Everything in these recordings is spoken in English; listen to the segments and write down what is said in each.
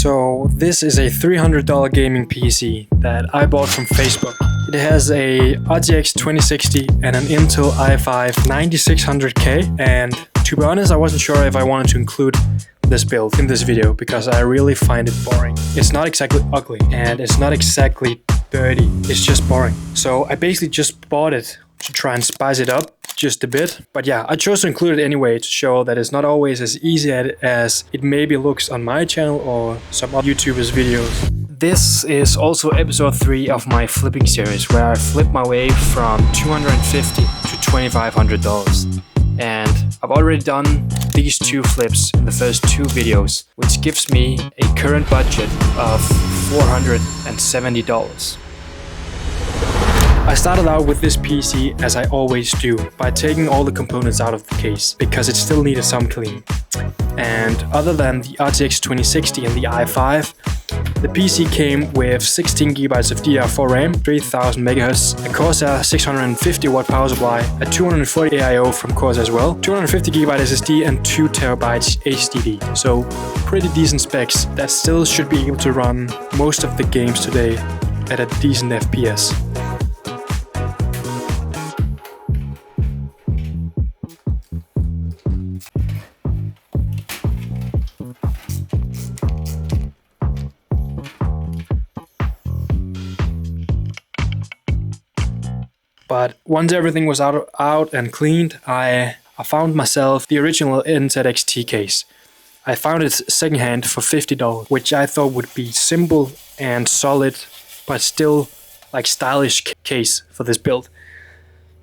So this is a $300 gaming PC that I bought from Facebook. It has a RTX 2060 and an Intel i5 9600K, and to be honest, I wasn't sure if I wanted to include this build in this video because I really find it boring. It's not exactly ugly and it's not exactly dirty, it's just boring. So I basically just bought it to try and spice it up just a bit. But yeah, I chose to include it anyway to show that it's not always as easy as it maybe looks on my channel or some other YouTubers' videos. This is also episode 3 of my flipping series where I flip my way from $250 to $2,500. And I've already done these 2 flips in the first 2 videos, which gives me a current budget of $470. I started out with this PC as I always do, by taking all the components out of the case, because it still needed some cleaning. And other than the RTX 2060 and the i5, the PC came with 16GB of DDR4 RAM, 3000 MHz, a Corsair 650W power supply, a 240 AIO from Corsair as well, 250GB SSD and 2TB HDD. So pretty decent specs that still should be able to run most of the games today at a decent FPS. But once everything was out and cleaned, I found myself the original NZXT case. I found it secondhand for $50, which I thought would be simple and solid, but still like stylish case for this build.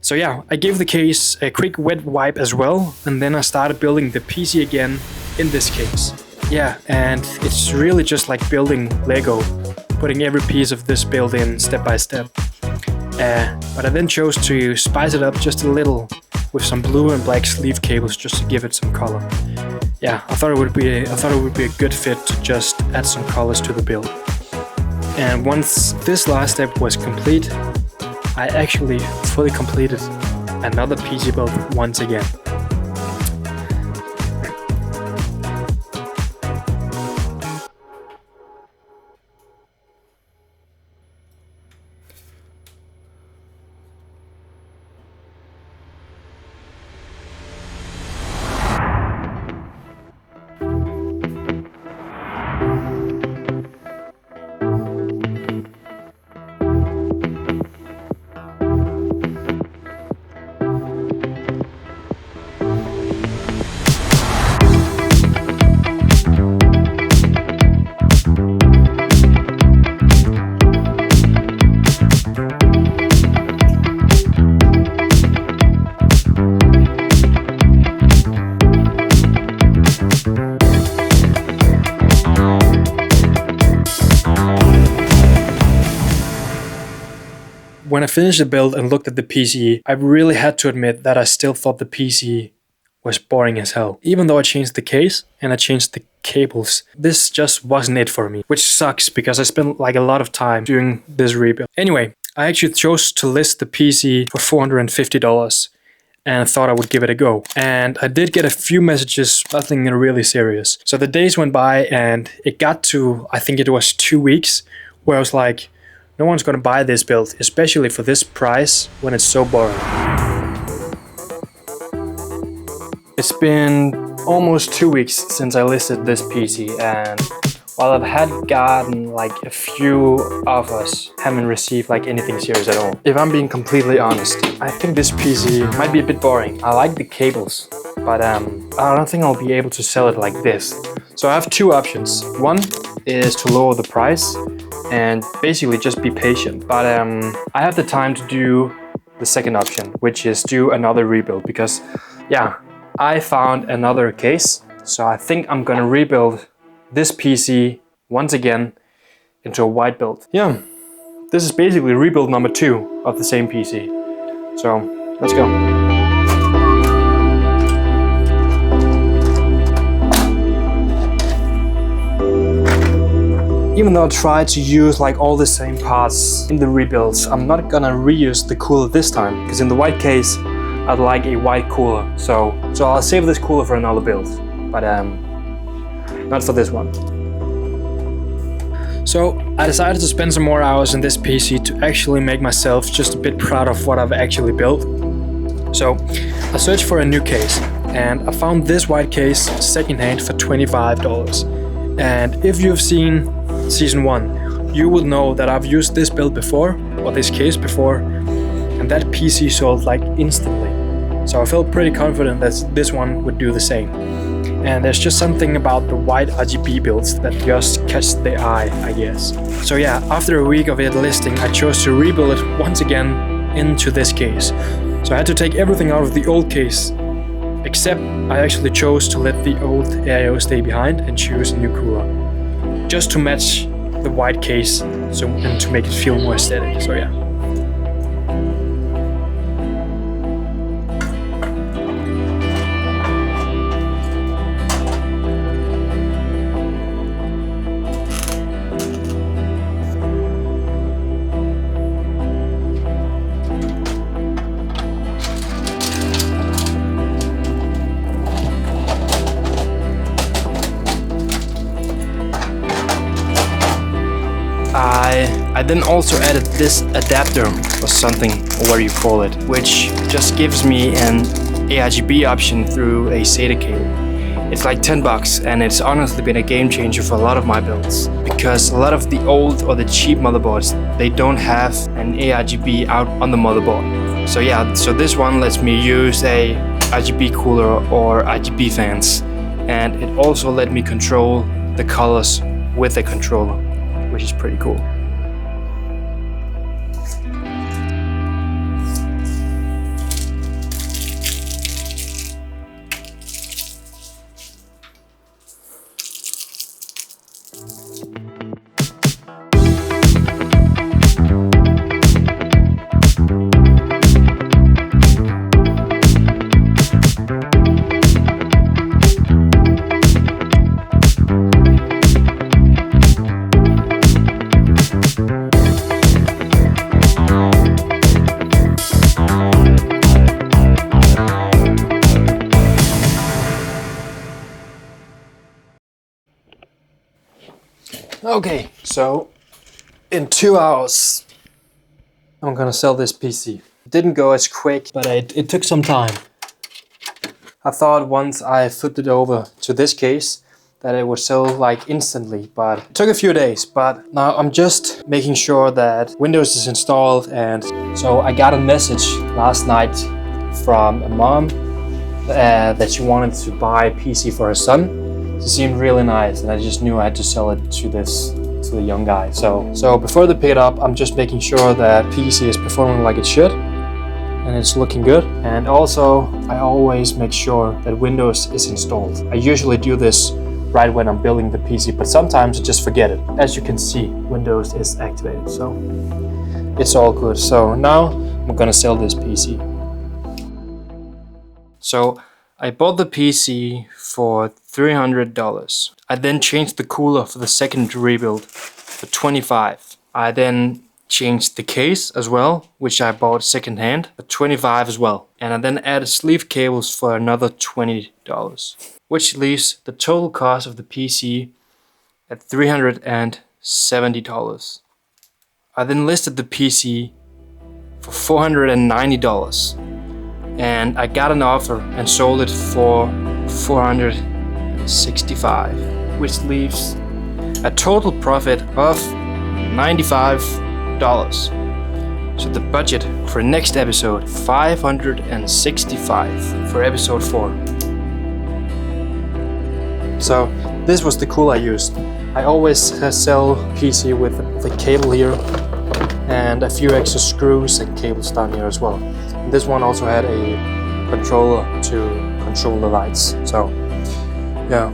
So yeah, I gave the case a quick wet wipe as well, and then I started building the PC again in this case. Yeah, and it's really just like building Lego, putting every piece of this build in step by step. But I then chose to spice it up just a little with some blue and black sleeve cables just to give it some color. Yeah, I thought it would be a good fit to just add some colors to the build. And once this last step was complete, I actually fully completed another PC build once again. When I finished the build and looked at the PC, I really had to admit that I still thought the PC was boring as hell. Even though I changed the case and I changed the cables, this just wasn't it for me, which sucks because I spent like a lot of time doing this rebuild. Anyway, I actually chose to list the PC for $450 and thought I would give it a go. And I did get a few messages, nothing really serious. So the days went by and it got to, I think it was 2 weeks, where I was like, no one's gonna buy this build, especially for this price when it's so boring. It's been almost 2 weeks since I listed this PC, and while I've had gotten like a few offers, haven't received like anything serious at all. If I'm being completely honest, I think this PC might be a bit boring. I like the cables, but I don't think I'll be able to sell it like this. So I have 2 options. One is to lower the price and basically just be patient. But I have the time to do the second option, which is do another rebuild, because yeah, I found another case. So I think I'm gonna rebuild this PC once again into a white build. Yeah, this is basically rebuild number 2 of the same PC. So let's go. Even though I tried to use like all the same parts in the rebuilds, I'm not gonna reuse the cooler this time, because in the white case I'd like a white cooler. So I'll save this cooler for another build, but not for this one. So I decided to spend some more hours in this PC to actually make myself just a bit proud of what I've actually built. So I searched for a new case and I found this white case secondhand for $25. And if you've seen season 1, you will know that I've used this build before, or this case before, and that PC sold like instantly. So I felt pretty confident that this one would do the same. And there's just something about the white RGB builds that just catch the eye, I guess. So yeah, after a week of it listing, I chose to rebuild it once again into this case. So I had to take everything out of the old case, except I actually chose to let the old AIO stay behind and choose a new cooler, just to match the white case, and to make it feel more aesthetic. So yeah. I then also added this adapter or something, or what do you call it, which just gives me an ARGB option through a SATA cable. It's like $10 and it's honestly been a game changer for a lot of my builds, because a lot of the old or the cheap motherboards, they don't have an ARGB out on the motherboard. So yeah, so this one lets me use a RGB cooler or RGB fans, and it also let me control the colors with the controller, which is pretty cool. Okay, so in 2 hours, I'm gonna sell this PC. It didn't go as quick, but it took some time. I thought once I flipped it over to this case that it would sell like instantly, but it took a few days. But now I'm just making sure that Windows is installed, and so I got a message last night from a mom that she wanted to buy a PC for her son. It seemed really nice, and I just knew I had to sell it to the young guy. So before they pick it up, I'm just making sure that PC is performing like it should, and it's looking good. And also, I always make sure that Windows is installed. I usually do this right when I'm building the PC, but sometimes I just forget it. As you can see, Windows is activated, so it's all good. So now I'm gonna sell this PC. So I bought the PC for $300. I then changed the cooler for the second rebuild for $25. I then changed the case as well, which I bought secondhand for $25 as well. And I then added sleeve cables for another $20, which leaves the total cost of the PC at $370. I then listed the PC for $490. And I got an offer and sold it for $465, which leaves a total profit of $95. So the budget for next episode, $565 for episode 4. So this was the cooler I used. I always sell PC with the cable here and a few extra screws and cables down here as well. This one also had a controller to control the lights. So yeah.